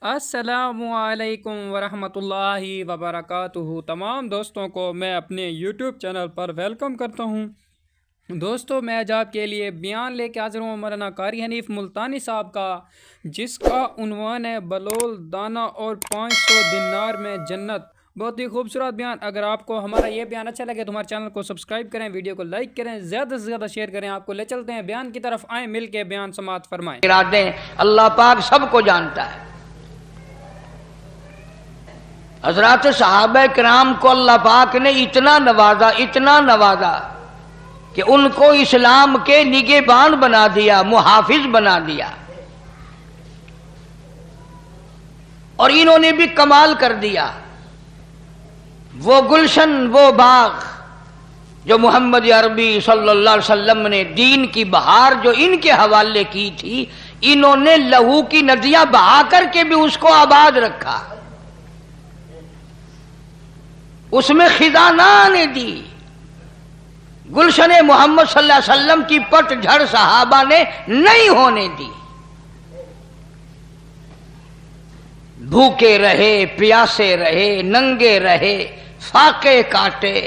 السلام علیکم ورحمۃ اللہ وبرکاتہ۔ تمام دوستوں کو میں اپنے یوٹیوب چینل پر ویلکم کرتا ہوں۔ دوستو، میں آج آپ کے لیے بیان لے کے حاضر ہوں مولانا قاری حنیف ملتانی صاحب کا، جس کا عنوان ہے بلول دانہ اور 500 دینار میں جنت۔ بہت ہی خوبصورت بیان۔ اگر آپ کو ہمارا یہ بیان اچھا لگے تو ہمارے چینل کو سبسکرائب کریں، ویڈیو کو لائک کریں، زیادہ سے زیادہ شیئر کریں۔ آپ کو لے چلتے ہیں بیان کی طرف، آئیں مل کے بیان سماعت فرمائیں۔ ارادے اللہ پاک سب کو جانتا ہے۔ حضرات صحابہ کرام کو اللہ پاک نے اتنا نوازا کہ ان کو اسلام کے نگہبان بنا دیا، محافظ بنا دیا، اور انہوں نے بھی کمال کر دیا۔ وہ گلشن، وہ باغ جو محمد عربی صلی اللہ علیہ وسلم نے دین کی بہار جو ان کے حوالے کی تھی، انہوں نے لہو کی ندیاں بہا کر کے بھی اس کو آباد رکھا، اس میں خزانہ نے دی۔ گلشن محمد صلی اللہ علیہ وسلم کی پٹ جھڑ صحابہ نے نہیں ہونے دی۔ بھوکے رہے، پیاسے رہے، ننگے رہے، فاقے کاٹے،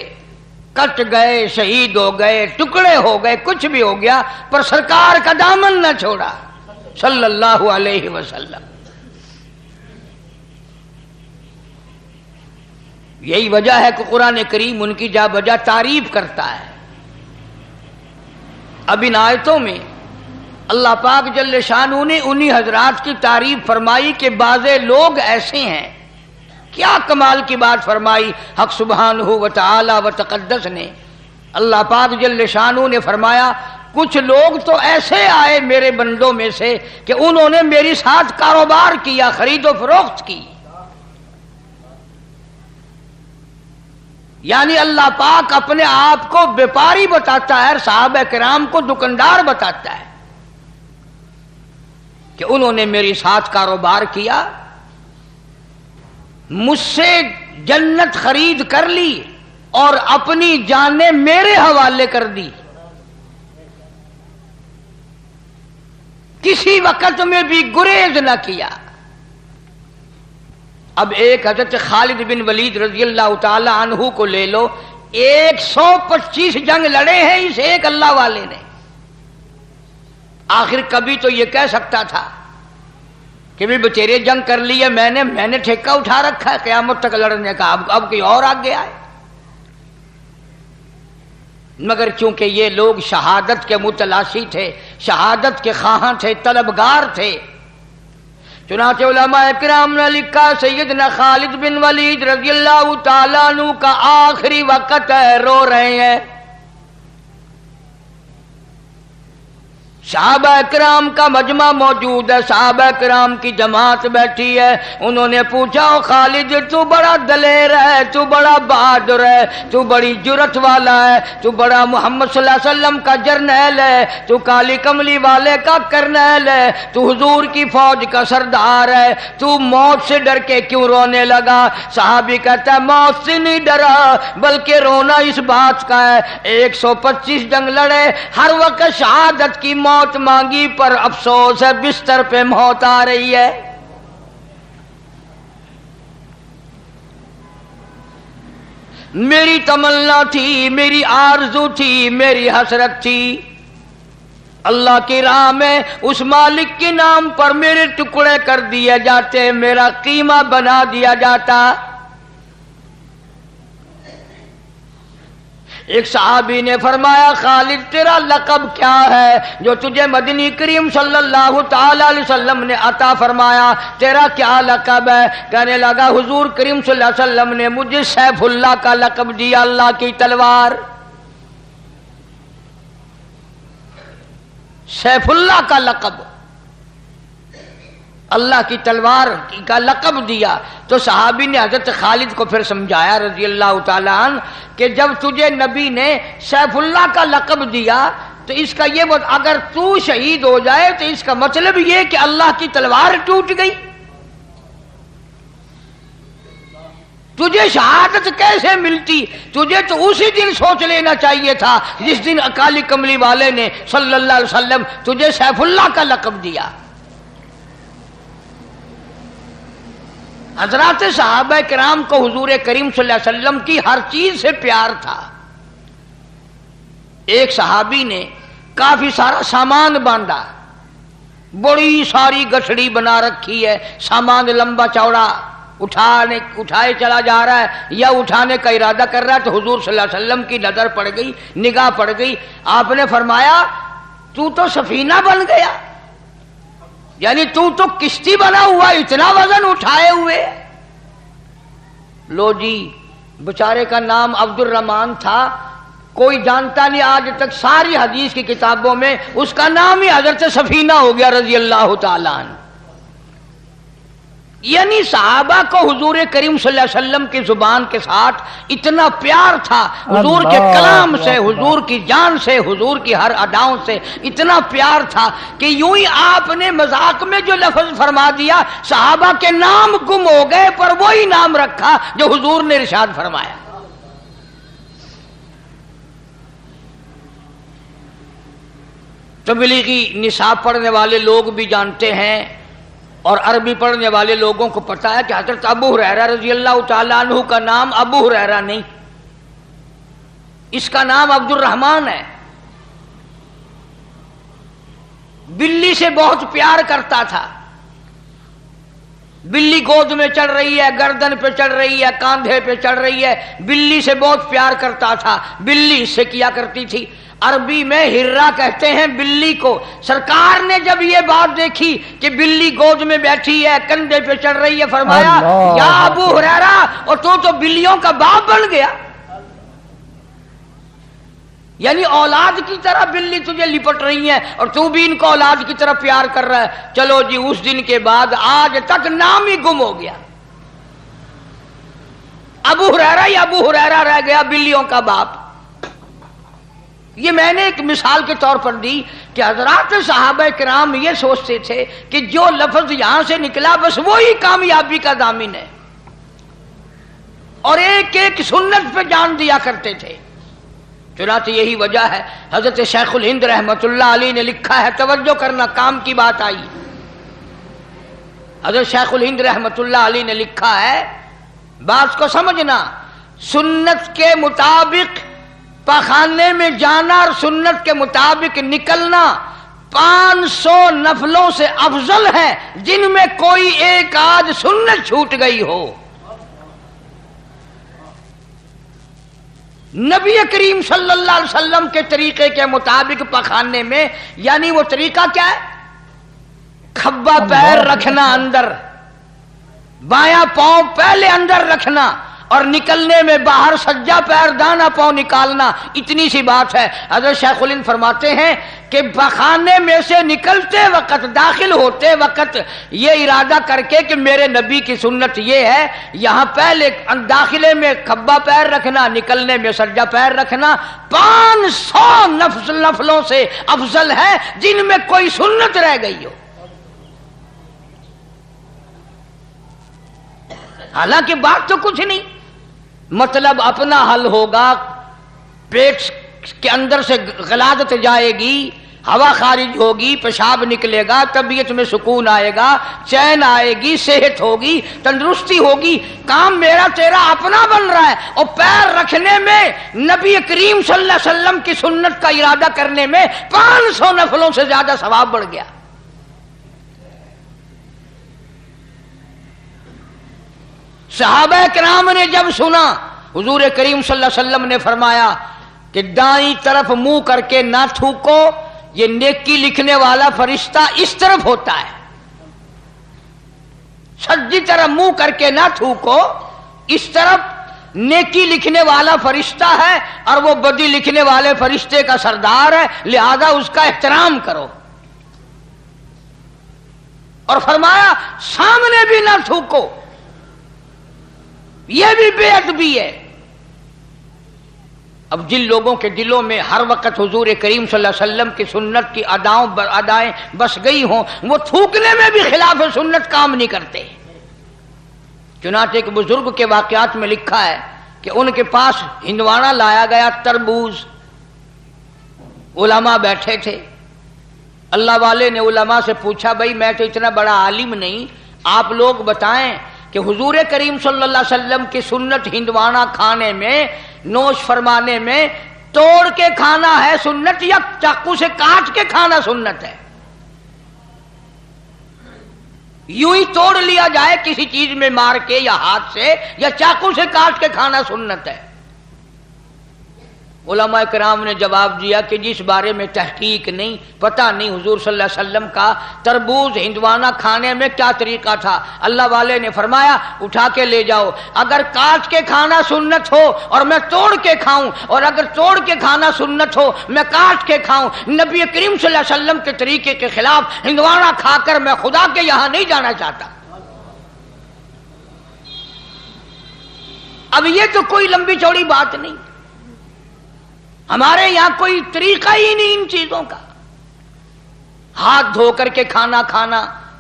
کٹ گئے، شہید ہو گئے، ٹکڑے ہو گئے، کچھ بھی ہو گیا، پر سرکار کا دامن نہ چھوڑا صلی اللہ علیہ وسلم۔ یہی وجہ ہے کہ قرآن کریم ان کی جا بجا تعریف کرتا ہے۔ اب ان آیتوں میں اللہ پاک جل شانہ نے انہی حضرات کی تعریف فرمائی کہ بعض لوگ ایسے ہیں۔ کیا کمال کی بات فرمائی حق سبحانہ و تعالی و تقدس نے۔ اللہ پاک جل شانہ نے فرمایا کچھ لوگ تو ایسے آئے میرے بندوں میں سے کہ انہوں نے میری ساتھ کاروبار کیا، خرید و فروخت کی۔ یعنی اللہ پاک اپنے آپ کو بیپاری بتاتا ہے، صحابہ کرام کو دکاندار بتاتا ہے کہ انہوں نے میری ساتھ کاروبار کیا، مجھ سے جنت خرید کر لی اور اپنی جانیں میرے حوالے کر دی، کسی وقت میں بھی گریز نہ کیا۔ اب ایک حضرت خالد بن ولید رضی اللہ تعالی عنہ کو لے لو، 125 جنگ لڑے ہیں اس ایک اللہ والے نے۔ آخر کبھی تو یہ کہہ سکتا تھا کہ بھی بتیرے جنگ کر لی ہے، میں نے ٹھیکہ اٹھا رکھا ہے قیامت تک لڑنے کا، اب کوئی اور آگے آئے۔ مگر چونکہ یہ لوگ شہادت کے متلاشی تھے، شہادت کے خواہاں تھے، طلبگار تھے، چنانچہ علماء کرام نے لکھا سیدنا خالد بن ولید رضی اللہ تعالیٰ عنہ کا آخری وقت ہے، رو رہے ہیں۔ صحابہ کرام کا مجمع موجود ہے، صحابہ کرام کی جماعت بیٹھی ہے۔ انہوں نے پوچھا او خالد تو بڑا دلیر ہے، تو بڑا بہادر ہے، تو بڑی جرت والا ہے، تو بڑا محمد صلی اللہ علیہ وسلم کا جرنیل ہے، تو کالی کملی والے کا کرنیل ہے، تو حضور کی فوج کا سردار ہے، تو موت سے ڈر کے کیوں رونے لگا؟ صحابی کہتا ہے موت سے نہیں ڈرا بلکہ رونا اس بات کا ہے 125 جنگ لڑے، ہر وقت شہادت کی موت مانگی، پر افسوس ہے بستر پہ موت آ رہی ہے۔ میری تمنا تھی، میری آرزو تھی، میری حسرت تھی، اللہ کی راہ میں اس مالک کے نام پر میرے ٹکڑے کر دیے جاتے، میرا قیمہ بنا دیا جاتا۔ ایک صحابی نے فرمایا خالد تیرا لقب کیا ہے جو تجھے مدنی کریم صلی اللہ تعالی علیہ وسلم نے عطا فرمایا؟ تیرا کیا لقب ہے؟ کہنے لگا حضور کریم صلی اللہ علیہ وسلم نے مجھے سیف اللہ کا لقب دیا، اللہ کی تلوار۔ سیف اللہ کا لقب، اللہ کی تلوار کا لقب دیا۔ تو صحابی نے حضرت خالد کو پھر سمجھایا رضی اللہ تعالیٰ عنہ کہ جب تجھے نبی نے سیف اللہ کا لقب دیا تو اس کا یہ اگر تو شہید ہو جائے تو اس کا مطلب یہ کہ اللہ کی تلوار ٹوٹ گئی۔ تجھے شہادت کیسے ملتی؟ تجھے تو اسی دن سوچ لینا چاہیے تھا جس دن اکالی کملی والے نے صلی اللہ علیہ وسلم تجھے سیف اللہ کا لقب دیا۔ حضرات صحابہ کرام کو حضور کریم صلی اللہ علیہ وسلم کی ہر چیز سے پیار تھا۔ ایک صحابی نے کافی سارا سامان باندھا، بڑی ساری گٹھڑی بنا رکھی ہے، سامان لمبا چوڑا اٹھائے چلا جا رہا ہے یا اٹھانے کا ارادہ کر رہا ہے، تو حضور صلی اللہ علیہ وسلم کی نظر پڑ گئی، نگاہ پڑ گئی۔ آپ نے فرمایا تو سفینہ بن گیا، یعنی تو کشتی بنا ہوا، اتنا وزن اٹھائے ہوئے۔ لو جی، بیچارے کا نام عبد الرحمن تھا، کوئی جانتا نہیں، آج تک ساری حدیث کی کتابوں میں اس کا نام ہی حضرت سفینہ ہو گیا رضی اللہ تعالیٰ عنہ۔ یعنی صحابہ کو حضور کریم صلی اللہ علیہ وسلم کی زبان کے ساتھ اتنا پیار تھا، حضور کے کلام سے، حضور کی جان سے، حضور کی ہر اداؤں سے اتنا پیار تھا کہ یوں ہی آپ نے مذاق میں جو لفظ فرما دیا، صحابہ کے نام گم ہو گئے پر وہی نام رکھا جو حضور نے ارشاد فرمایا۔ تبلیغی نصاب پڑھنے والے لوگ بھی جانتے ہیں اور عربی پڑھنے والے لوگوں کو پتا ہے کہ حضرت ابو ہریرہ رضی اللہ تعالیٰ عنہ کا نام ابو ہریرہ نہیں، اس کا نام عبد الرحمن ہے۔ بلی سے بہت پیار کرتا تھا، بلی گود میں چڑھ رہی ہے، گردن پہ چڑھ رہی ہے، کاندھے پہ چڑھ رہی ہے، بلی سے بہت پیار کرتا تھا۔ بلی اس سے کیا کرتی تھی، عربی میں ہرا کہتے ہیں بلی کو۔ سرکار نے جب یہ بات دیکھی کہ بلی گود میں بیٹھی ہے، کندھے پہ چڑھ رہی ہے، فرمایا یا ابو ہریرہ، اور تو بلیوں کا باپ بن گیا، یعنی اولاد کی طرح بلی تجھے لپٹ رہی ہیں اور تو بھی ان کو اولاد کی طرح پیار کر رہا ہے۔ چلو جی، اس دن کے بعد آج تک نام ہی گم ہو گیا، ابو ہریرہ یا ابو ہریرہ رہ گیا، بلیوں کا باپ۔ یہ میں نے ایک مثال کے طور پر دی کہ حضرات صحابہ کرام یہ سوچتے تھے کہ جو لفظ یہاں سے نکلا بس وہی کامیابی کا ضامن ہے، اور ایک ایک سنت پہ جان دیا کرتے تھے۔ چنانچہ یہی وجہ ہے، حضرت شیخ الہند رحمۃ اللہ علیہ نے لکھا ہے، توجہ کرنا، کام کی بات آئی، حضرت شیخ الہند رحمۃ اللہ علیہ نے لکھا ہے، بات کو سمجھنا، سنت کے مطابق پاخانے میں جانا اور سنت کے مطابق نکلنا 500 نفلوں سے افضل ہے جن میں کوئی ایک آدھ سنت چھوٹ گئی ہو۔ نبی کریم صلی اللہ علیہ وسلم کے طریقے کے مطابق پاخانے میں، یعنی وہ طریقہ کیا ہے، کھبا پیر رکھنا اندر، بایاں پاؤں پہلے اندر رکھنا اور نکلنے میں باہر سجا پیر دانا پاؤں نکالنا، اتنی سی بات ہے۔ حضرت شیخ الہند فرماتے ہیں کہ پاخانے میں سے نکلتے وقت، داخل ہوتے وقت یہ ارادہ کر کے کہ میرے نبی کی سنت یہ ہے، یہاں پہلے داخلے میں کھبا پیر رکھنا، نکلنے میں سجا پیر رکھنا 500 نفلوں سے افضل ہے جن میں کوئی سنت رہ گئی ہو۔ حالانکہ بات تو کچھ نہیں، مطلب اپنا حل ہوگا، پیٹ کے اندر سے غلاظت جائے گی، ہوا خارج ہوگی، پیشاب نکلے گا، طبیعت میں سکون آئے گا، چین آئے گی، صحت ہوگی، تندرستی ہوگی، کام میرا تیرا اپنا بن رہا ہے، اور پیر رکھنے میں نبی کریم صلی اللہ علیہ وسلم کی سنت کا ارادہ کرنے میں 500 نفلوں سے زیادہ ثواب بڑھ گیا۔ صحابہ کرام نے جب سنا، حضور کریم صلی اللہ علیہ وسلم نے فرمایا کہ دائیں طرف منہ کر کے نہ تھوکو، یہ نیکی لکھنے والا فرشتہ اس طرف ہوتا ہے، سجی طرف منہ کر کے نہ تھوکو، اس طرف نیکی لکھنے والا فرشتہ ہے اور وہ بدی لکھنے والے فرشتے کا سردار ہے، لہذا اس کا احترام کرو۔ اور فرمایا سامنے بھی نہ تھوکو، یہ بھی بے ادبی ہے۔ اب جن لوگوں کے دلوں میں ہر وقت حضور کریم صلی اللہ علیہ وسلم کی سنت کی ادائیں بس گئی ہوں، وہ تھوکنے میں بھی خلاف سنت کام نہیں کرتے۔ چنانچہ ایک بزرگ کے واقعات میں لکھا ہے کہ ان کے پاس ہندوانا لایا گیا، تربوز، علماء بیٹھے تھے، اللہ والے نے علماء سے پوچھا، بھائی میں تو اتنا بڑا عالم نہیں، آپ لوگ بتائیں کہ حضور کریم صلی اللہ علیہ وسلم کی سنت ہندوانا کھانے میں، نوش فرمانے میں توڑ کے کھانا ہے سنت یا چاقو سے کاٹ کے کھانا سنت ہے؟ یوں ہی توڑ لیا جائے کسی چیز میں مار کے یا ہاتھ سے، یا چاقو سے کاٹ کے کھانا سنت ہے؟ علماء کرام نے جواب دیا کہ جس بارے میں تحقیق نہیں، پتہ نہیں حضور صلی اللہ علیہ وسلم کا تربوز ہندوانا کھانے میں کیا طریقہ تھا، اللہ والے نے فرمایا اٹھا کے لے جاؤ، اگر کاٹ کے کھانا سنت ہو اور میں توڑ کے کھاؤں، اور اگر توڑ کے کھانا سنت ہو میں کاٹ کے کھاؤں، نبی کریم صلی اللہ علیہ وسلم کے طریقے کے خلاف ہندوانا کھا کر میں خدا کے یہاں نہیں جانا چاہتا۔ اب یہ تو کوئی لمبی چوڑی بات نہیں، ہمارے یہاں کوئی طریقہ ہی نہیں ان چیزوں کا۔ ہاتھ دھو کر کے کھانا کھانا،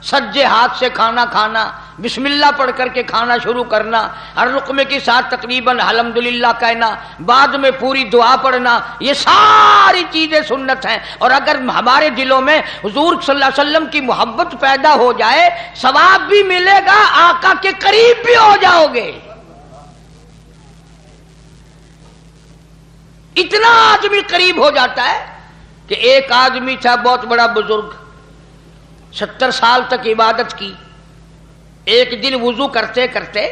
سجے ہاتھ سے کھانا کھانا، بسم اللہ پڑھ کر کے کھانا شروع کرنا، ہر لقمے کے ساتھ تقریباً الحمدللہ کہنا، بعد میں پوری دعا پڑھنا، یہ ساری چیزیں سنت ہیں۔ اور اگر ہمارے دلوں میں حضور صلی اللہ علیہ وسلم کی محبت پیدا ہو جائے، ثواب بھی ملے گا، آقا کے قریب بھی ہو جاؤ گے۔ اتنا آدمی قریب ہو جاتا ہے کہ ایک آدمی تھا بہت بڑا بزرگ، 70 سال تک عبادت کی، ایک دن وضو کرتے کرتے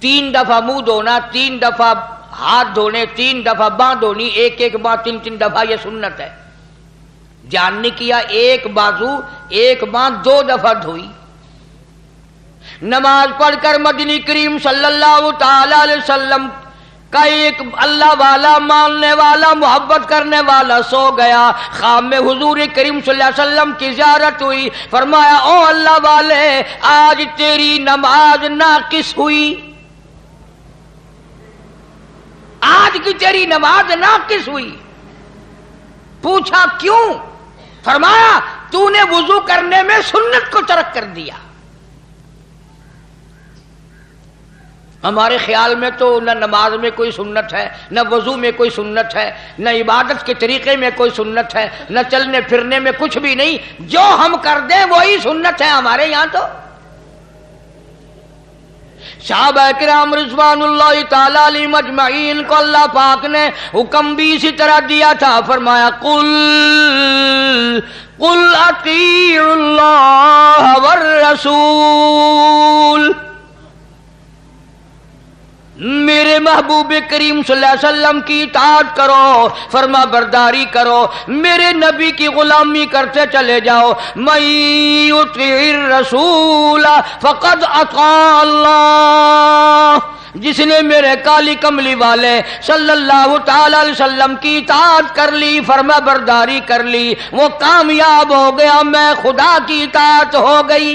3 دفعہ منہ دھونا، 3 دفعہ ہاتھ دھونے، 3 دفعہ باں دھونی، ایک باں 3 دفعہ، یہ سنت ہے۔ دھیان نہیں کیا، ایک بازو ایک باں 2 دفعہ دھوئی۔ نماز پڑھ کر مدنی کریم صلی اللہ تعالی علیہ وسلم کا ایک اللہ والا، ماننے والا، محبت کرنے والا سو گیا، خواب میں حضور کریم صلی اللہ علیہ وسلم کی زیارت ہوئی، فرمایا او اللہ والے آج تیری نماز ناقص ہوئی، آج کی تیری نماز ناقص ہوئی۔ پوچھا کیوں؟ فرمایا تو نے وضو کرنے میں سنت کو ترک کر دیا۔ ہمارے خیال میں تو نہ نماز میں کوئی سنت ہے، نہ وضو میں کوئی سنت ہے، نہ عبادت کے طریقے میں کوئی سنت ہے، نہ چلنے پھرنے میں کچھ بھی نہیں، جو ہم کر دیں وہی سنت ہے ہمارے یہاں۔ تو صحابہ کرام رضوان اللہ تعالی علیہم اجمعین کو اللہ پاک نے حکم بھی اسی طرح دیا تھا، فرمایا قل اطیعوا اللہ والرسول، میرے محبوب کریم صلی اللہ علیہ وسلم کی اطاعت کرو، فرما برداری کرو، میرے نبی کی غلامی کرتے چلے جاؤ۔ من یطیع الرسول فقد اطاع اللہ، جس نے میرے کالی کملی والے صلی اللہ تعالی علیہ وسلم کی اطاعت کر لی، فرما برداری کر لی، وہ کامیاب ہو گیا، میں خدا کی اطاعت ہو گئی۔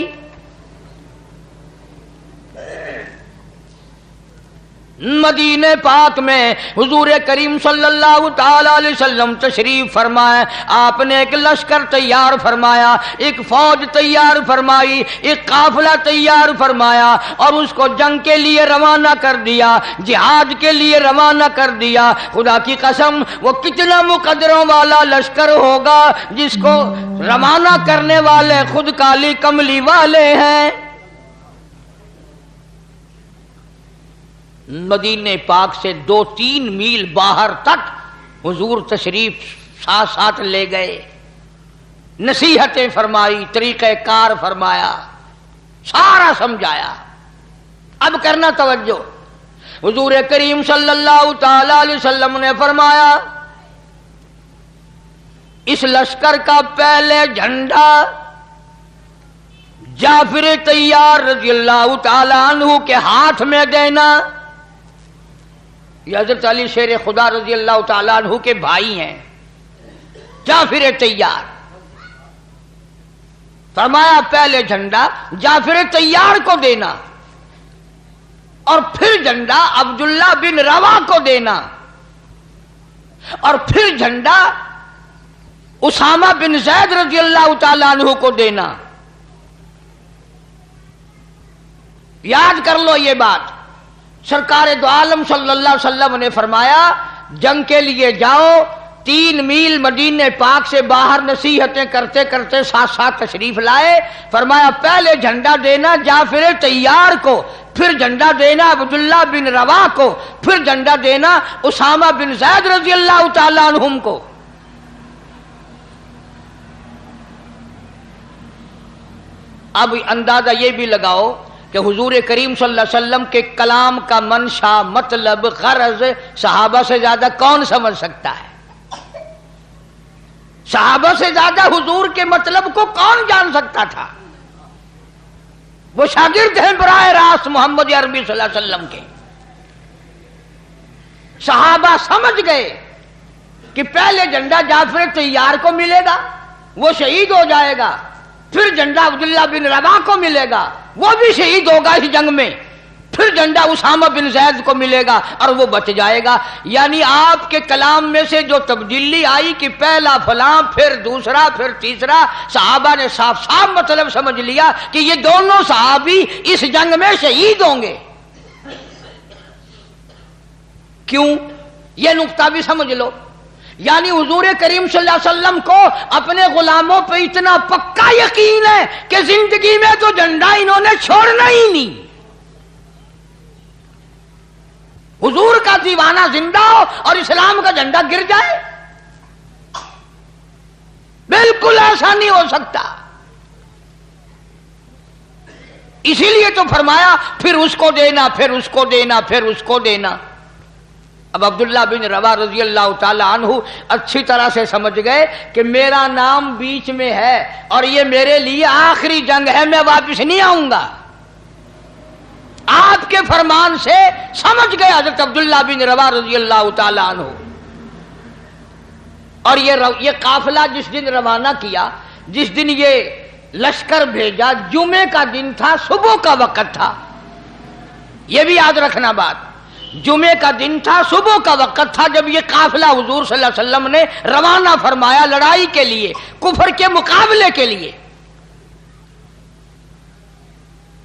مدینہ پاک میں حضور کریم صلی اللہ تعالی علیہ وسلم تشریف فرمائے، آپ نے ایک لشکر تیار فرمایا، ایک فوج تیار فرمائی، ایک قافلہ تیار فرمایا، اور اس کو جنگ کے لیے روانہ کر دیا، جہاد کے لیے روانہ کر دیا۔ خدا کی قسم وہ کتنا مقدروں والا لشکر ہوگا جس کو روانہ کرنے والے خود کالی کملی والے ہیں۔ مدینہ پاک سے 2-3 میل باہر تک حضور تشریف ساتھ لے گئے، نصیحتیں فرمائی، طریقہ کار فرمایا، سارا سمجھایا۔ اب کرنا توجہ، حضور کریم صلی اللہ تعالی علیہ وسلم نے فرمایا اس لشکر کا پہلے جھنڈا جعفر طیار رضی اللہ تعالی عنہ کے ہاتھ میں دینا۔ یہ حضرت علی شیر خدا رضی اللہ تعالیٰ عنہ کے بھائی ہیں، جعفر طیار۔ فرمایا پہلے جھنڈا جعفر طیار کو دینا، اور پھر جھنڈا عبداللہ بن روا کو دینا، اور پھر جھنڈا اسامہ بن زید رضی اللہ تعالیٰ عنہ کو دینا۔ یاد کر لو یہ بات، سرکار دو عالم صلی اللہ علیہ وسلم نے فرمایا جنگ کے لیے جاؤ، 3 میل مدینے پاک سے باہر نصیحتیں کرتے کرتے ساتھ ساتھ تشریف لائے. فرمایا پہلے جھنڈا دینا جعفر طیار کو، پھر جھنڈا دینا عبداللہ بن روا کو، پھر جھنڈا دینا اسامہ بن زید رضی اللہ تعالیٰ عنہم کو. اب اندازہ یہ بھی لگاؤ کہ حضور کریم صلی اللہ علیہ وسلم کے کلام کا منشا، مطلب، غرض صحابہ سے زیادہ کون سمجھ سکتا ہے؟ صحابہ سے زیادہ حضور کے مطلب کو کون جان سکتا تھا؟ وہ شاگرد ہیں براہ راست محمد عربی صلی اللہ علیہ وسلم کے. صحابہ سمجھ گئے کہ پہلے جھنڈا جعفر طیار کو ملے گا، وہ شہید ہو جائے گا، پھر جھنڈا عبداللہ بن روا کو ملے گا، وہ بھی شہید ہوگا اس جنگ میں، پھر جھنڈا اسامہ بن زید کو ملے گا اور وہ بچ جائے گا. یعنی آپ کے کلام میں سے جو تبدیلی آئی کہ پہلا فلاں، پھر دوسرا، پھر تیسرا، صحابہ نے صاف صاف مطلب سمجھ لیا کہ یہ دونوں صحابی اس جنگ میں شہید ہوں گے. کیوں؟ یہ نقطہ بھی سمجھ لو. یعنی حضور کریم صلی اللہ علیہ وسلم کو اپنے غلاموں پہ اتنا پکا یقین ہے کہ زندگی میں تو جھنڈا انہوں نے چھوڑنا ہی نہیں. حضور کا دیوانہ زندہ ہو اور اسلام کا جھنڈا گر جائے، بالکل ایسا نہیں ہو سکتا. اسی لیے تو فرمایا پھر اس کو دینا، پھر اس کو دینا، پھر اس کو دینا. اب عبداللہ بن روا رضی اللہ تعالی عنہ اچھی طرح سے سمجھ گئے کہ میرا نام بیچ میں ہے اور یہ میرے لیے آخری جنگ ہے، میں واپس نہیں آؤں گا. آپ کے فرمان سے سمجھ گئے حضرت عبداللہ بن روا رضی اللہ تعالی عنہ. اور یہ قافلہ جس دن روانہ کیا، جس دن یہ لشکر بھیجا، جمعے کا دن تھا، صبح کا وقت تھا. یہ بھی یاد رکھنا بات، جمعے کا دن تھا، صبح کا وقت تھا جب یہ قافلہ حضور صلی اللہ علیہ وسلم نے روانہ فرمایا لڑائی کے لیے، کفر کے مقابلے کے لیے.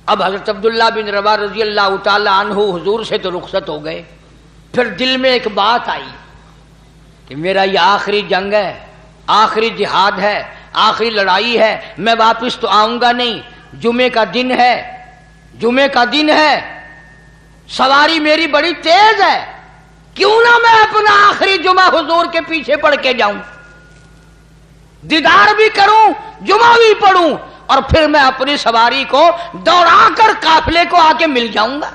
اب حضرت عبداللہ بن روا رضی اللہ تعالی عنہ حضور سے تو رخصت ہو گئے. پھر دل میں ایک بات آئی کہ میرا یہ آخری جنگ ہے، آخری جہاد ہے، آخری لڑائی ہے، میں واپس تو آؤں گا نہیں. جمعے کا دن ہے، جمعے کا دن ہے، سواری میری بڑی تیز ہے، کیوں نہ میں اپنا آخری جمعہ حضور کے پیچھے پڑھ کے جاؤں، دیدار بھی کروں، جمعہ بھی پڑھوں، اور پھر میں اپنی سواری کو دوڑا کر قافلے کو آ کے مل جاؤں گا.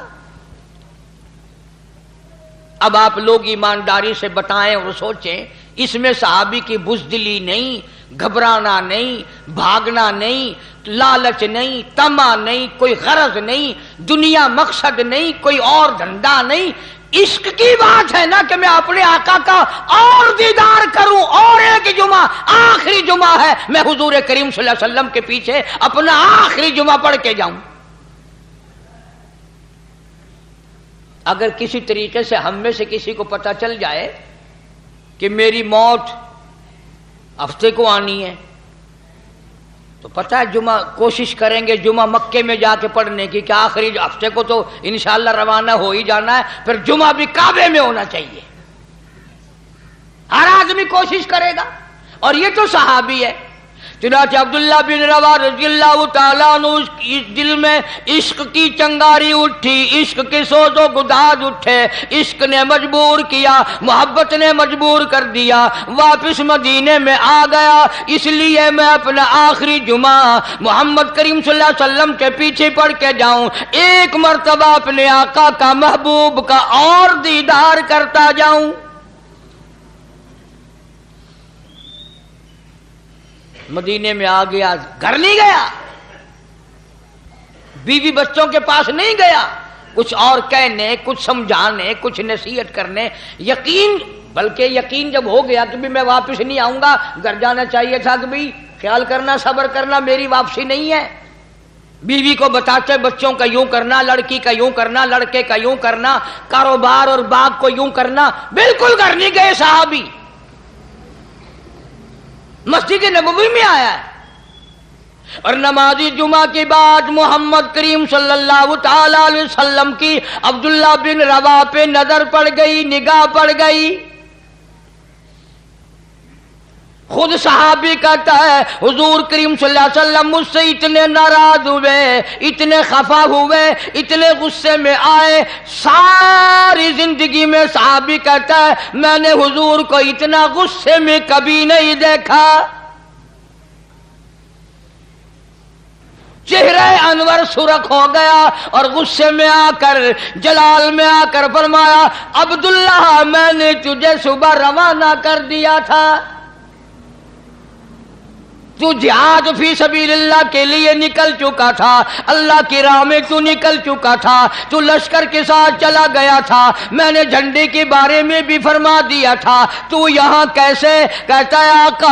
اب آپ لوگ ایمانداری سے بتائیں اور سوچیں، اس میں صحابی کی بزدلی نہیں، گھبرانا نہیں، بھاگنا نہیں، لالچ نہیں، طمع نہیں، کوئی غرض نہیں، دنیا مقصد نہیں، کوئی اور دھندا نہیں. عشق کی بات ہے نا کہ میں اپنے آقا کا اور دیدار کروں، اور ایک جمعہ آخری جمعہ ہے، میں حضور کریم صلی اللہ علیہ وسلم کے پیچھے اپنا آخری جمعہ پڑھ کے جاؤں. اگر کسی طریقے سے ہم میں سے کسی کو پتہ چل جائے کہ میری موت ہفتے کو آنی ہے تو پتہ ہے جمعہ کوشش کریں گے جمعہ مکے میں جا کے پڑھنے کی، کہ آخری ہفتے کو تو انشاءاللہ روانہ ہو ہی جانا ہے، پھر جمعہ بھی کعبے میں ہونا چاہیے. ہر آدمی کوشش کرے گا. اور یہ تو صحابی ہے. چنانچہ عبداللہ بن روا رضی اللہ تعالیٰ عنہ دل میں عشق کی چنگاری اٹھی، عشق کے سوز و گداز اٹھے، عشق نے مجبور کیا، محبت نے مجبور کر دیا، واپس مدینے میں آ گیا. اس لیے میں اپنا آخری جمعہ محمد کریم صلی اللہ علیہ وسلم کے پیچھے پڑھ کے جاؤں، ایک مرتبہ اپنے آقا کا، محبوب کا اور دیدار کرتا جاؤں. مدینے میں آ گیا، گھر نہیں گیا، بیوی بچوں کے پاس نہیں گیا، کچھ اور کہنے، کچھ سمجھانے، کچھ نصیحت کرنے. یقین، بلکہ یقین جب ہو گیا کہ بھی میں واپس نہیں آؤں گا، گھر جانا چاہیے تھا کہ بھی خیال کرنا، صبر کرنا، میری واپسی نہیں ہے. بیوی کو بتاتے بچوں کا یوں کرنا، لڑکی کا یوں کرنا، لڑکے کا یوں کرنا، کاروبار اور باغ کو یوں کرنا. بالکل گھر نہیں گئے صحابی، مسجد نبوی میں آیا ہے. اور نماز جمعہ کے بعد محمد کریم صلی اللہ تعالی علیہ وسلم کی عبداللہ بن روا پہ نظر پڑ گئی، نگاہ پڑ گئی. خود صحابی کہتا ہے حضور کریم صلی اللہ علیہ وسلم مجھ سے اتنے ناراض ہوئے، اتنے خفا ہوئے، اتنے غصے میں آئے، ساری زندگی میں صحابی کہتا ہے میں نے حضور کو اتنا غصے میں کبھی نہیں دیکھا۔ چہرہ انور سرخ ہو گیا اور غصے میں آ کر، جلال میں آ کر فرمایا عبداللہ میں نے تجھے صبح روانہ کر دیا تھا، تو جہاد فی سبیل اللہ کے لیے نکل چکا تھا، اللہ کی راہ میں تو نکل چکا تھا، تو لشکر کے ساتھ چلا گیا تھا، میں نے جھنڈے کے بارے میں بھی فرما دیا تھا، تو یہاں کیسے؟ کہتا ہے آقا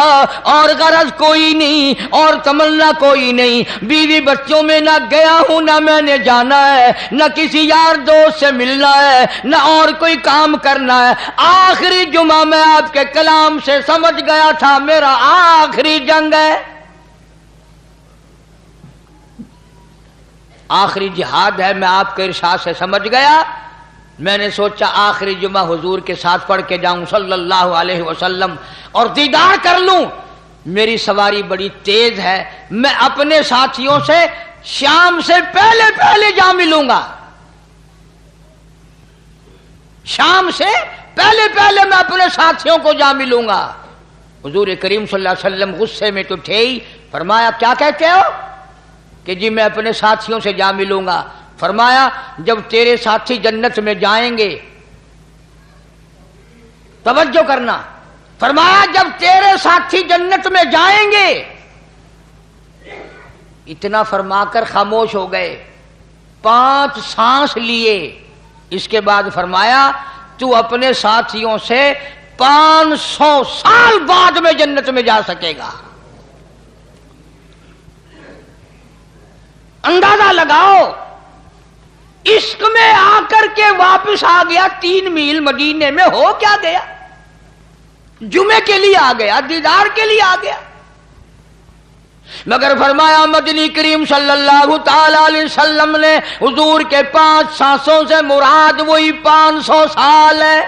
اور غرض کوئی نہیں اور تمنا کوئی نہیں، بیوی بچوں میں نہ گیا ہوں، نہ میں نے جانا ہے، نہ کسی یار دوست سے ملنا ہے، نہ اور کوئی کام کرنا ہے۔ آخری جمعہ میں آپ کے کلام سے سمجھ گیا تھا میرا آخری جنگ ہے، آخری جہاد ہے، میں آپ کے ارشاد سے سمجھ گیا۔ میں نے سوچا آخری جمعہ حضور کے ساتھ پڑھ کے جاؤں صلی اللہ علیہ وسلم اور دیدار کر لوں۔ میری سواری بڑی تیز ہے، میں اپنے ساتھیوں سے شام سے پہلے جا ملوں گا، شام سے پہلے میں اپنے ساتھیوں کو جا ملوں گا۔ حضور کریم صلی اللہ علیہ وسلم غصے میں تو تھے ہی، فرمایا کیا کہتے ہو؟ کہ جی میں اپنے ساتھیوں سے جا ملوں گا۔ فرمایا جب تیرے ساتھی جنت میں جائیں گے، توجہ کرنا، فرمایا جب تیرے ساتھی جنت میں جائیں گے، اتنا فرما کر خاموش ہو گئے، 5 سانس لیے، اس کے بعد فرمایا تو اپنے ساتھیوں سے 500 سال بعد میں جنت میں جا سکے گا۔ اندازہ لگاؤ، عشق میں آ کر کے واپس آ گیا، 3 میل مدینے میں ہو کیا گیا؟ جمعے کے لیے آ گیا، دیدار کے لیے آ گیا، مگر فرمایا مدنی کریم صلی اللہ تعالی علیہ وسلم نے حضور کے 5 سانسوں سے مراد وہی 500 سال ہے۔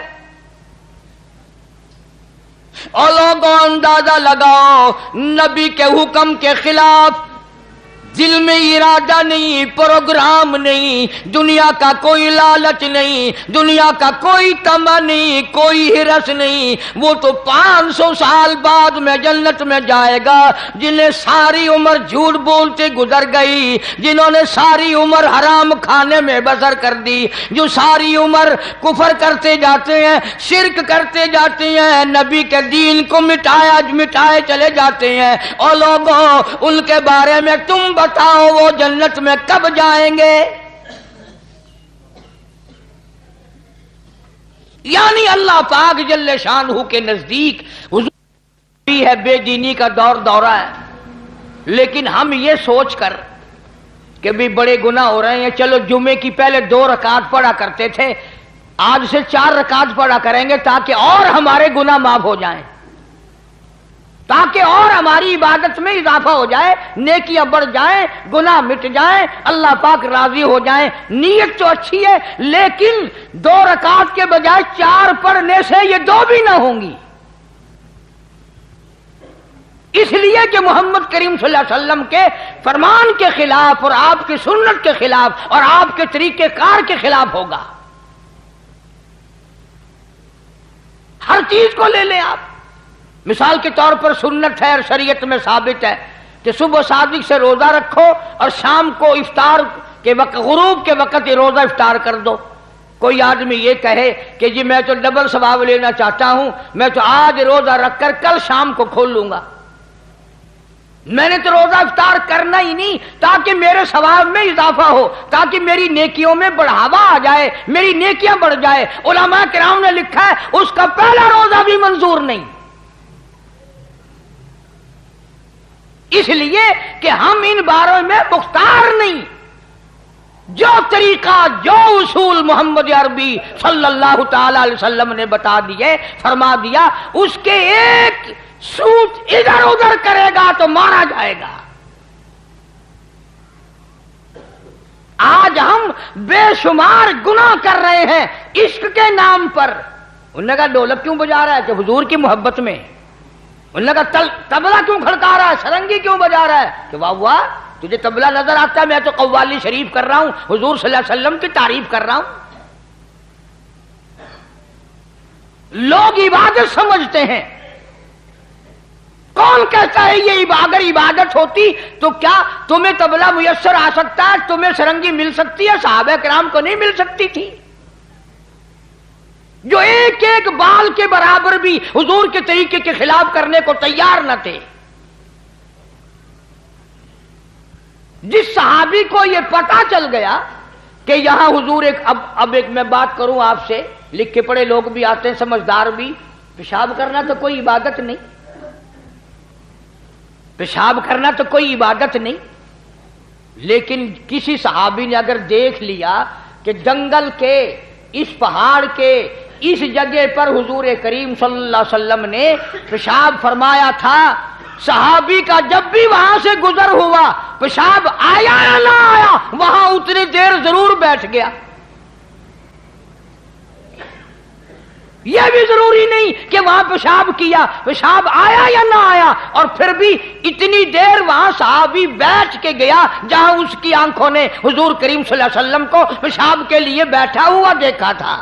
اور لوگوں اندازہ لگاؤ، نبی کے حکم کے خلاف دل میں ارادہ نہیں، پروگرام نہیں، دنیا کا کوئی لالچ نہیں، دنیا کا کوئی طمع نہیں، کوئی ہرس نہیں، وہ تو 500 سال بعد میں جنت میں جائے گا۔ جنہیں ساری عمر جھوٹ بولتے گزر گئی، جنہوں نے ساری عمر حرام کھانے میں بسر کر دی، جو ساری عمر کفر کرتے جاتے ہیں، شرک کرتے جاتے ہیں، نبی کے دین کو مٹائے چلے جاتے ہیں، اور لوگوں ان کے بارے میں تم بتاؤ وہ جنت میں کب جائیں گے؟ یعنی اللہ پاک جل شانہ کے نزدیک حضور ہے بے دینی کا دورہ ہے، لیکن ہم یہ سوچ کر کہ بھی بڑے گناہ ہو رہے ہیں، چلو جمعے کی پہلے 2 رکعت پڑھا کرتے تھے، آج سے 4 رکعت پڑھا کریں گے تاکہ اور ہمارے گناہ معاف ہو جائیں، تاکہ اور ہماری عبادت میں اضافہ ہو جائے، نیکیاں بڑھ جائیں، گناہ مٹ جائیں، اللہ پاک راضی ہو جائیں۔ نیت تو اچھی ہے، لیکن 2 رکعت کے بجائے 4 پڑھنے سے یہ 2 بھی نہ ہوں گی، اس لیے کہ محمد کریم صلی اللہ علیہ وسلم کے فرمان کے خلاف اور آپ کی سنت کے خلاف اور آپ کے طریقہ کار کے خلاف ہوگا۔ ہر چیز کو لے لیں آپ، مثال کے طور پر سنت ہے اور شریعت میں ثابت ہے کہ صبح صادق سے روزہ رکھو اور شام کو افطار کے وقت، غروب کے وقت یہ روزہ افطار کر دو۔ کوئی آدمی یہ کہے کہ جی میں تو ڈبل ثواب لینا چاہتا ہوں، میں تو آج روزہ رکھ کر کل شام کو کھول لوں گا، میں نے تو روزہ افطار کرنا ہی نہیں تاکہ میرے ثواب میں اضافہ ہو، تاکہ میری نیکیوں میں بڑھاوا آ جائے، میری نیکیاں بڑھ جائے۔ علماء کرام نے لکھا ہے اس کا پہلا روزہ بھی منظور نہیں، اس لیے کہ ہم ان باروں میں مختار نہیں۔ جو طریقہ، جو اصول محمد عربی صلی اللہ تعالی علیہ وسلم نے بتا دیے، فرما دیا، اس کے ایک سوت ادھر ادھر کرے گا تو مارا جائے گا۔ آج ہم بے شمار گناہ کر رہے ہیں عشق کے نام پر۔ انہوں نے کہا ڈھولک کیوں بجا رہا ہے؟ کہ حضور کی محبت میں انہوں نے کہا تبلا کیوں کھڑکا رہا ہے، سرنگی کیوں بجا رہا ہے؟ کہ واہ واہ، تجھے تبلا نظر آتا ہے؟ میں تو قوالی شریف کر رہا ہوں، حضور صلی اللہ علیہ وسلم کی تعریف کر رہا ہوں۔ لوگ عبادت سمجھتے ہیں، کون کہتا ہے یہ اگر عبادت ہوتی تو کیا تمہیں تبلا میسر آ سکتا ہے، تمہیں سرنگی مل سکتی ہے؟ صحابہ کرام کو نہیں مل سکتی تھی، جو ایک ایک بال کے برابر بھی حضور کے طریقے کے خلاف کرنے کو تیار نہ تھے۔ جس صحابی کو یہ پتا چل گیا کہ یہاں حضور اب ایک میں بات کروں آپ سے، لکھ کے پڑھے لوگ بھی آتے ہیں، سمجھدار بھی، پیشاب کرنا تو کوئی عبادت نہیں، پیشاب کرنا تو کوئی عبادت نہیں، لیکن کسی صحابی نے اگر دیکھ لیا کہ جنگل کے اس پہاڑ کے اس جگہ پر حضور کریم صلی اللہ علیہ وسلم نے پیشاب فرمایا تھا، صحابی کا جب بھی وہاں سے گزر ہوا پیشاب آیا یا نہ آیا وہاں اتنی دیر ضرور بیٹھ گیا۔ یہ بھی ضروری نہیں کہ وہاں پیشاب کیا، پیشاب آیا یا نہ آیا، اور پھر بھی اتنی دیر وہاں صحابی بیٹھ کے گیا جہاں اس کی آنکھوں نے حضور کریم صلی اللہ علیہ وسلم کو پیشاب کے لیے بیٹھا ہوا دیکھا تھا۔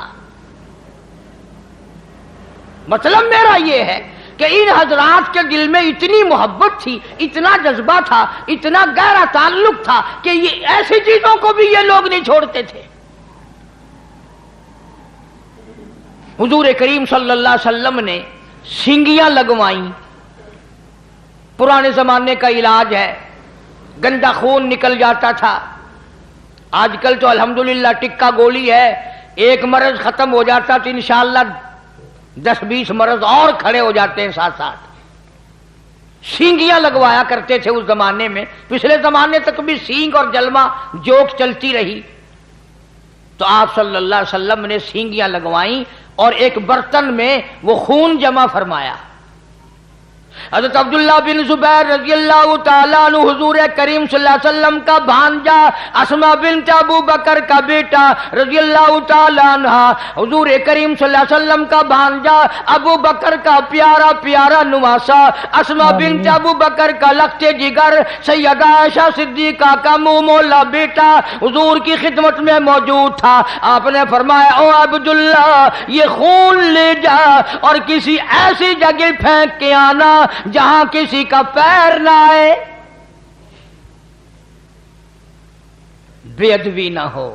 مطلب میرا یہ ہے کہ ان حضرات کے دل میں اتنی محبت تھی، اتنا جذبہ تھا، اتنا گہرا تعلق تھا کہ یہ ایسی چیزوں کو بھی یہ لوگ نہیں چھوڑتے تھے۔ حضور کریم صلی اللہ علیہ وسلم نے سینگیاں لگوائیں، پرانے زمانے کا علاج ہے، گندا خون نکل جاتا تھا، آج کل تو الحمدللہ ٹکا گولی ہے، ایک مرض ختم ہو جاتا تو انشاءاللہ 10-20 مرض اور کھڑے ہو جاتے ہیں ساتھ ساتھ۔ سینگیاں لگوایا کرتے تھے اس زمانے میں، پچھلے زمانے تک بھی سینگ اور جلمہ جوک چلتی رہی، تو آپ صلی اللہ علیہ وسلم نے سینگیاں لگوائیں اور ایک برتن میں وہ خون جمع فرمایا۔ حضرت عبداللہ بن زبیر رضی اللہ تعالیٰ عنہ حضور کریم صلی اللہ علیہ وسلم کا بھانجا، اسماء بنت ابو بکر کا بیٹا رضی اللہ تعالیٰ عنہ، حضور کریم صلی اللہ علیہ وسلم کا بھانجا، ابو بکر کا پیارا پیارا نواسا، اسماء بنت ابو بکر کا لخت جگر، سیدہ عائشہ صدیقہ کا منہ مولا بیٹا حضور کی خدمت میں موجود تھا۔ آپ نے فرمایا او عبداللہ یہ خون لے جا اور کسی ایسی جگہ پھینک کے آنا جہاں کسی کا پیر نہ آئے، بے ادبی نہ ہو۔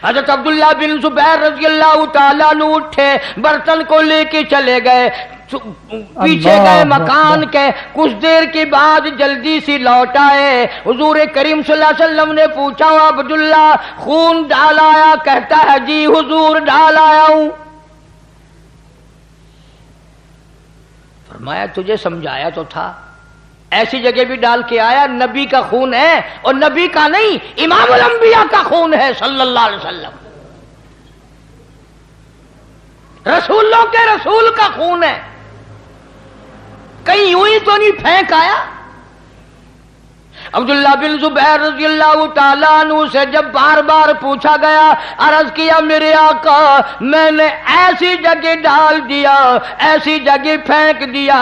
حضرت عبداللہ بن زبیر رضی اللہ تعالیٰ عنہ اٹھے، برتن کو لے کے چلے گئے، پیچھے گئے مکان کے، کچھ دیر کے بعد جلدی سی لوٹ آئے۔ حضور کریم صلی اللہ علیہ وسلم نے پوچھا عبداللہ خون ڈال آیا؟ کہتا ہے جی حضور ڈال آیا ہوں۔ فرمایا تجھے سمجھایا تو تھا، ایسی جگہ بھی ڈال کے آیا، نبی کا خون ہے، اور نبی کا نہیں امام الانبیاء کا خون ہے صلی اللہ علیہ وسلم، رسولوں کے رسول کا خون ہے، کہیں یوں ہی تو نہیں پھینک آیا۔ عبداللہ بن زبیر رضی اللہ تعالیٰ عنہ سے جب بار بار پوچھا گیا، عرض کیا میرے آقا میں نے ایسی جگہ ڈال دیا، ایسی جگہ پھینک دیا،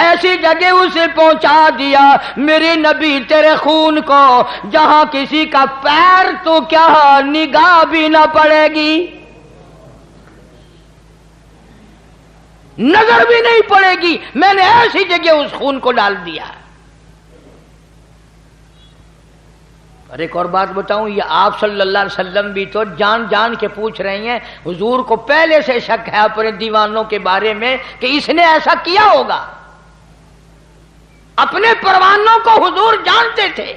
ایسی جگہ اسے پہنچا دیا، میرے نبی تیرے خون کو جہاں کسی کا پیر تو کیا نگاہ بھی نہ پڑے گی، نظر بھی نہیں پڑے گی، میں نے ایسی جگہ اس خون کو ڈال دیا۔ اور ایک اور بات بتاؤں، یہ آپ صلی اللہ علیہ وسلم بھی تو جان جان کے پوچھ رہے ہیں، حضور کو پہلے سے شک ہے اپنے دیوانوں کے بارے میں کہ اس نے ایسا کیا ہوگا، اپنے پروانوں کو حضور جانتے تھے۔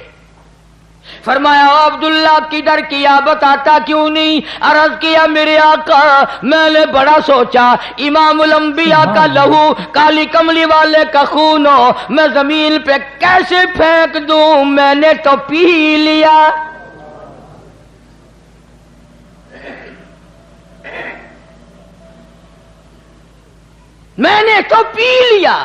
فرمایا عبداللہ کدھر کیا بتاتا کیوں نہیں؟ عرض کیا میرے آقا میں نے بڑا سوچا، امام الانبیاء کا لہو، کالی کملی والے کا خون ہو، میں زمین پہ کیسے پھینک دوں، میں نے تو پی لیا۔ میں نے تو پی لیا،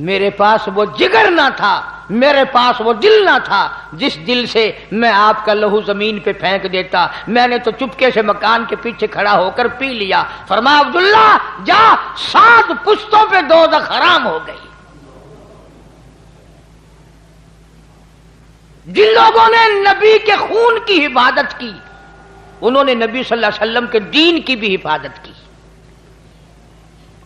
میرے پاس وہ جگر نہ تھا میرے پاس وہ دل نہ تھا جس دل سے میں آپ کا لہو زمین پہ پھینک دیتا، میں نے تو چپکے سے مکان کے پیچھے کھڑا ہو کر پی لیا۔ فرمایا عبداللہ جا، 7 پشتوں پہ دوزخ حرام ہو گئی۔ جن لوگوں نے نبی کے خون کی حفاظت کی، انہوں نے نبی صلی اللہ علیہ وسلم کے دین کی بھی حفاظت کی،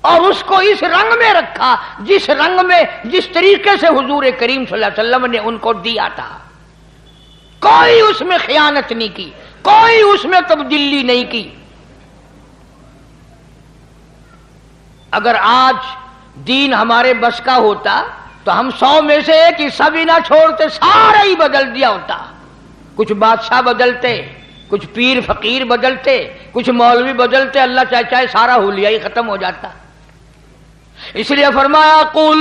اور اس کو اس رنگ میں رکھا جس رنگ میں، جس طریقے سے حضور کریم صلی اللہ علیہ وسلم نے ان کو دیا تھا۔ کوئی اس میں خیانت نہیں کی، کوئی اس میں تبدیلی نہیں کی۔ اگر آج دین ہمارے بس کا ہوتا تو ہم 100 میں سے ایک حصہ بھی نہ چھوڑتے، سارا ہی بدل دیا ہوتا۔ کچھ بادشاہ بدلتے، کچھ پیر فقیر بدلتے، کچھ مولوی بدلتے، اللہ چاہے سارا حلیہ ہی ختم ہو جاتا۔ اس لیے فرمایا قل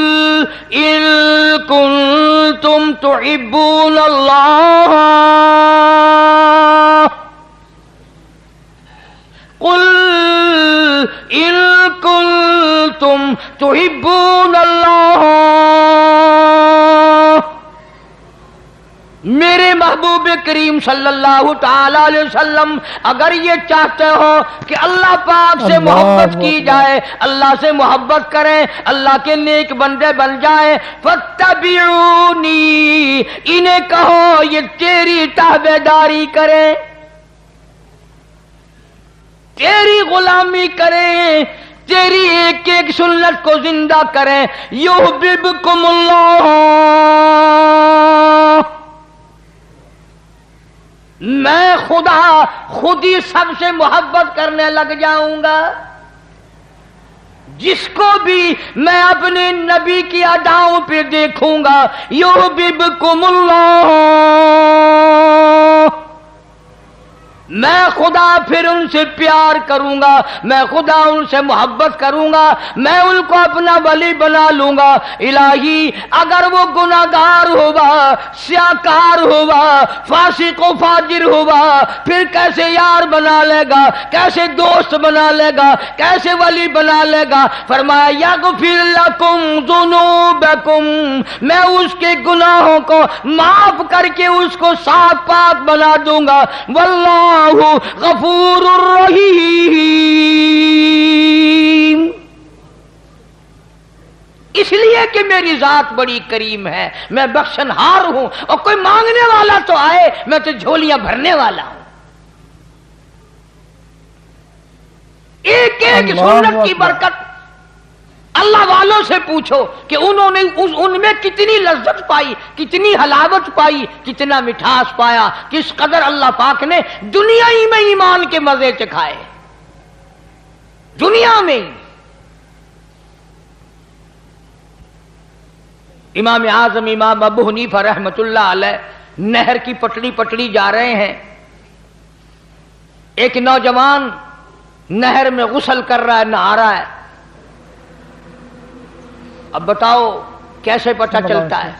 ان کنتم تحبون اللہ، قل ان کنتم تحبون اللہ، میرے محبوب کریم صلی اللہ تعالی علیہ وسلم اگر یہ چاہتے ہو کہ اللہ پاک سے محبت کی جائے، اللہ سے محبت کریں، اللہ کے نیک بندے بن جائیں، فاتبعونی، انہیں کہو یہ تیری تابعداری کریں، تیری غلامی کریں، تیری ایک ایک سنت کو زندہ کریں، یحببکم اللہ، میں خدا خود ہی سب سے محبت کرنے لگ جاؤں گا۔ جس کو بھی میں اپنے نبی کی اداؤں پہ دیکھوں گا، یحببکم اللہ، میں خدا پھر ان سے پیار کروں گا، میں خدا ان سے محبت کروں گا، میں ان کو اپنا ولی بنا لوں گا۔ الہی اگر وہ گناہگار ہوا، سیاکار ہوا، فاسق و فاجر ہوا، پھر کیسے یار بنا لے گا، کیسے دوست بنا لے گا، کیسے ولی بنا لے گا؟ فرمایا یغفر لکم ذنوبکم، میں اس کے گناہوں کو معاف کر کے اس کو صاف پاک بنا دوں گا۔ واللہ غفور الرحیم، اس لیے کہ میری ذات بڑی کریم ہے، میں بخشنہار ہوں، اور کوئی مانگنے والا تو آئے، میں تو جھولیاں بھرنے والا ہوں۔ ایک ایک سنت کی برکت اللہ والوں سے پوچھو کہ انہوں نے ان میں کتنی لذت پائی، کتنی حلاوت پائی، کتنا مٹھاس پایا، کس قدر اللہ پاک نے دنیا ہی میں ایمان کے مزے چکھائے، دنیا میں۔ امام اعظم امام ابو حنیفہ رحمت اللہ علیہ نہر کی پٹڑی جا رہے ہیں، ایک نوجوان نہر میں غسل کر رہا ہے، نہا رہا ہے۔ اب بتاؤ کیسے پتہ چلتا ہے؟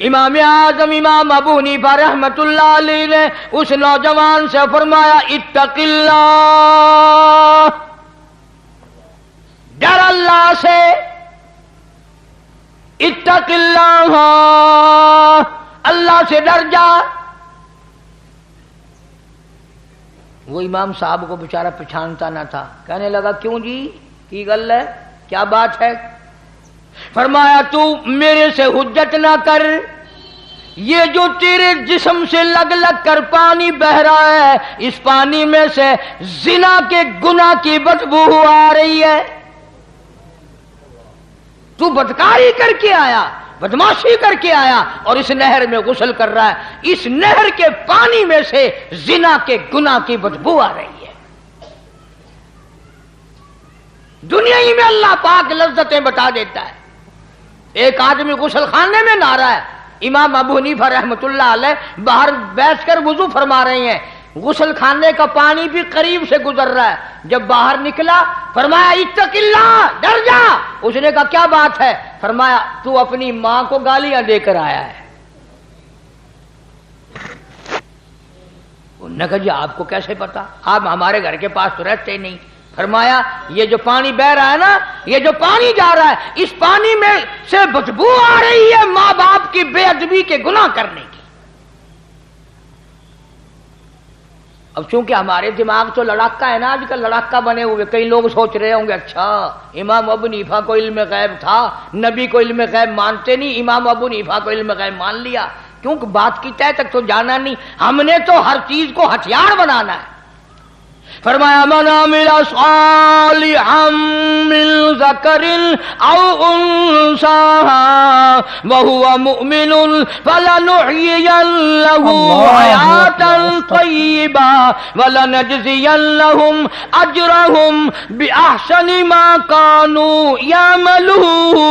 امام اعظم امام ابو حنیفہ رحمت اللہ علیہ نے اس نوجوان سے فرمایا اتق اللہ، ڈر اللہ سے، اتق اللہ، اللہ سے ڈر جا۔ وہ امام صاحب کو بیچارہ پہچانتا نہ تھا، کہنے لگا کیوں جی کی گل ہے، کیا بات ہے؟ فرمایا تو میرے سے حجت نہ کر، یہ جو تیرے جسم سے لگ لگ کر پانی بہ رہا ہے، اس پانی میں سے زنا کے گناہ کی بدبو آ رہی ہے، تو بدکاری کر کے آیا، بدماشی کر کے آیا، اور اس نہر میں غسل کر رہا ہے، اس نہر کے پانی میں سے زنا کے گناہ کی بدبو آ رہی ہے۔ دنیا ہی میں اللہ پاک لذتیں بتا دیتا ہے۔ ایک آدمی غسل خانے میں نہا رہا ہے، امام ابو حنیفہ رحمت اللہ علیہ باہر بیٹھ کر وضو فرما رہے ہیں، غسل خانے کا پانی بھی قریب سے گزر رہا ہے۔ جب باہر نکلا فرمایا اتق اللہ، ڈر جا۔ اس نے کہا کیا بات ہے؟ فرمایا تو اپنی ماں کو گالیاں دے کر آیا ہے۔ انہوں نے کہا جی آپ کو کیسے پتا؟ آپ ہمارے گھر کے پاس تو رہتے نہیں۔ فرمایا یہ جو پانی بہ رہا ہے نا، یہ جو پانی جا رہا ہے، اس پانی میں سے بدبو آ رہی ہے ماں باپ کی بے ادبی کے گناہ کرنے کی۔ اب چونکہ ہمارے دماغ تو لڑاکا ہے نا، آج کل لڑاکا بنے ہوئے، کئی لوگ سوچ رہے ہوں گے اچھا امام ابو حنیفہ کو علم غیب تھا، نبی کو علم غیب مانتے نہیں، امام ابو حنیفہ کو علم غیب مان لیا، کیونکہ بات کی تہ تک تو جانا نہیں، ہم نے تو ہر چیز کو ہتھیار بنانا ہے۔ فرمایا من عمل صالحا من ذکر او انثى وهو مؤمن فلنحيينه حياة طيبة ولنجزينهم اجرهم باحسن ما كانوا يعملون۔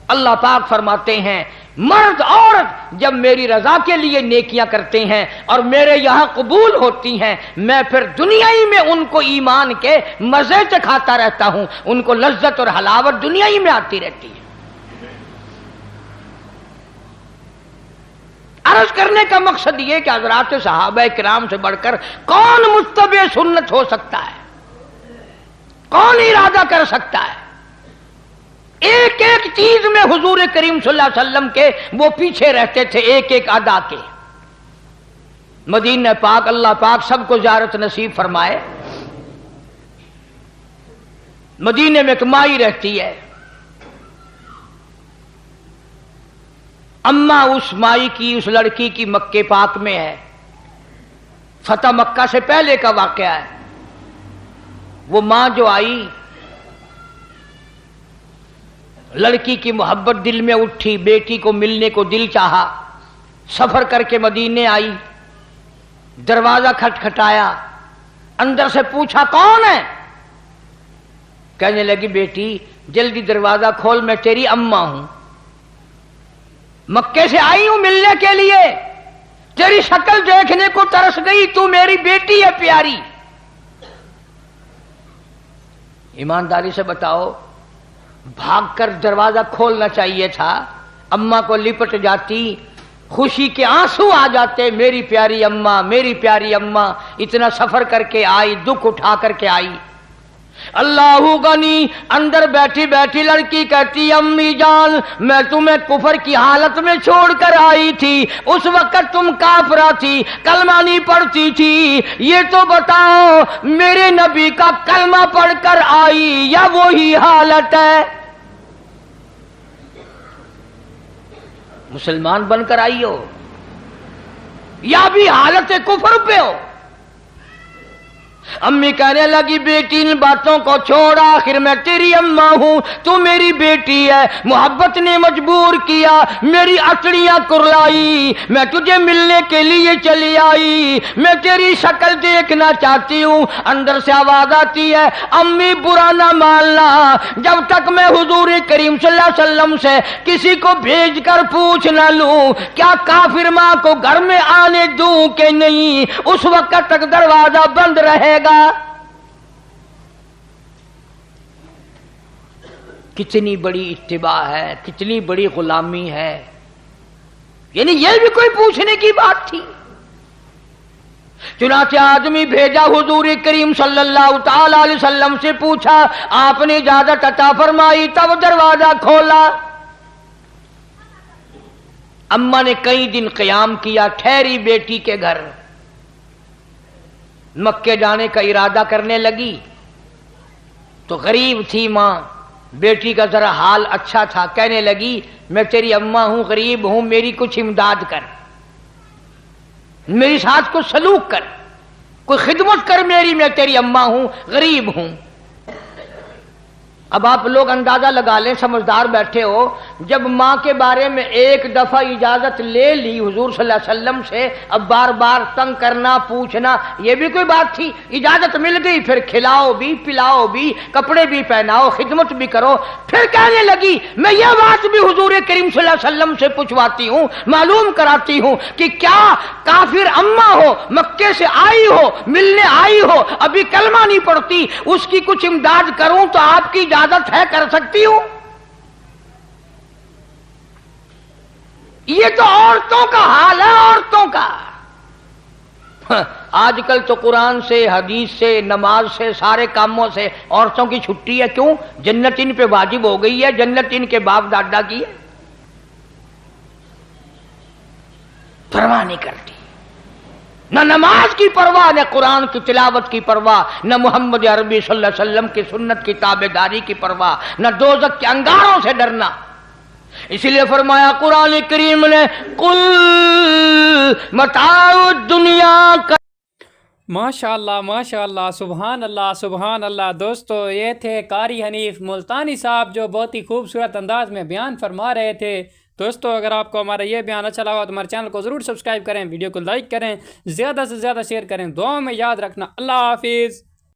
اللہ پاک فرماتے ہیں مرد عورت جب میری رضا کے لیے نیکیاں کرتے ہیں اور میرے یہاں قبول ہوتی ہیں، میں پھر دنیا ہی میں ان کو ایمان کے مزے چکھاتا رہتا ہوں، ان کو لذت اور حلاوت دنیا ہی میں آتی رہتی ہے۔ عرض کرنے کا مقصد یہ کہ حضرات صحابہ کرام سے بڑھ کر کون متبع سنت ہو سکتا ہے، کون ارادہ کر سکتا ہے؟ ایک ایک چیز میں حضور کریم صلی اللہ علیہ وسلم کے وہ پیچھے رہتے تھے، ایک ایک ادا کے۔ مدینہ پاک، اللہ پاک سب کو زیارت نصیب فرمائے۔ مدینے میں ایک مائی رہتی ہے، اماں اس مائی کی، اس لڑکی کی مکے پاک میں ہے، فتح مکہ سے پہلے کا واقعہ ہے۔ وہ ماں جو آئی، لڑکی کی محبت دل میں اٹھی، بیٹی کو ملنے کو دل چاہا، سفر کر کے مدینے آئی، دروازہ کھٹکھٹایا، اندر سے پوچھا کون ہے؟ کہنے لگی بیٹی جلدی دروازہ کھول، میں تیری اماں ہوں، مکے سے آئی ہوں ملنے کے لیے، تیری شکل دیکھنے کو ترس گئی، تو میری بیٹی ہے پیاری۔ ایمانداری سے بتاؤ، بھاگ کر دروازہ کھولنا چاہیے تھا، اماں کو لپٹ جاتی، خوشی کے آنسو آ جاتے، میری پیاری اماں، میری پیاری اماں، اتنا سفر کر کے آئی، دکھ اٹھا کر کے آئی۔ اللہ غنی، اندر بیٹھی بیٹھی لڑکی کہتی امی جان میں تمہیں کفر کی حالت میں چھوڑ کر آئی تھی، اس وقت تم کافرہ تھی، کلمہ نہیں پڑھتی تھی، یہ تو بتاؤ میرے نبی کا کلمہ پڑھ کر آئی یا وہی حالت ہے؟ مسلمان بن کر آئی ہو یا بھی حالت کفر پہ ہو؟ امی کہنے لگی بیٹی ان باتوں کو چھوڑ، آخر میں تیری اماں ہوں، تو میری بیٹی ہے، محبت نے مجبور کیا، میری اٹڑیاں کرلائی، میں تجھے ملنے کے لیے چلی آئی، میں تیری شکل دیکھنا چاہتی ہوں۔ اندر سے آواز آتی ہے امی برا نہ ماننا، جب تک میں حضور کریم صلی اللہ علیہ وسلم سے کسی کو بھیج کر پوچھ نہ لوں کیا کافر ماں کو گھر میں آنے دوں کہ نہیں، اس وقت تک دروازہ بند رہے گا۔ کتنی بڑی اتباع ہے، کتنی بڑی غلامی ہے، یعنی یہ بھی کوئی پوچھنے کی بات تھی؟ چنانچہ آدمی بھیجا، حضور کریم صلی اللہ تعالی علیہ وسلم سے پوچھا، آپ نے اجازت عطا فرمائی، تب دروازہ کھولا۔ اماں نے کئی دن قیام کیا، ٹھہری بیٹی کے گھر، مکے جانے کا ارادہ کرنے لگی تو غریب تھی ماں، بیٹی کا ذرا حال اچھا تھا، کہنے لگی میں تیری اماں ہوں، غریب ہوں، میری کچھ امداد کر، میری ساتھ کچھ سلوک کر، کوئی خدمت کر میری، میں تیری اماں ہوں، غریب ہوں۔ اب آپ لوگ اندازہ لگا لیں، سمجھدار بیٹھے ہو، جب ماں کے بارے میں ایک دفعہ اجازت لے لی حضور صلی اللہ علیہ وسلم سے، اب بار بار تنگ کرنا، پوچھنا، یہ بھی کوئی بات تھی؟ اجازت مل گئی، پھر کھلاؤ بھی، پلاؤ بھی، کپڑے بھی پہناؤ، خدمت بھی کرو۔ پھر کہنے لگی میں یہ بات بھی حضور کریم صلی اللہ علیہ وسلم سے پوچھواتی ہوں، معلوم کراتی ہوں کہ کیا کافر اماں ہو، مکے سے آئی ہو، ملنے آئی ہو، ابھی کلمہ نہیں پڑھتی، اس کی کچھ امداد کروں تو آپ کی اجازت ہے، کر سکتی ہوں؟ یہ تو عورتوں کا حال ہے، عورتوں کا۔ آج کل تو قرآن سے، حدیث سے، نماز سے، سارے کاموں سے عورتوں کی چھٹی ہے. کیوں؟ جنت ان پہ واجب ہو گئی ہے، جنت ان کے باپ دادا کی ہے. پرواہ نہیں کرتی، نہ نماز کی پرواہ، نہ قرآن کی تلاوت کی پرواہ، نہ محمد عربی صلی اللہ علیہ وسلم کی سنت کی تابعداری کی پرواہ، نہ دوزخ کے انگاروں سے ڈرنا. اسی لیے فرمایا قرآن کریم نے قل متاع الدنیا کا. ماشاء اللہ، سبحان اللہ، سبحان اللہ. دوستو یہ تھے قاری حنیف ملتانی صاحب جو بہت ہی خوبصورت انداز میں بیان فرما رہے تھے. دوستو اگر آپ کو ہمارا یہ بیان اچھا لگا تو ہمارے چینل کو ضرور سبسکرائب کریں، ویڈیو کو لائک کریں، زیادہ سے زیادہ شیئر کریں. دعاؤں میں یاد رکھنا. اللہ حافظ.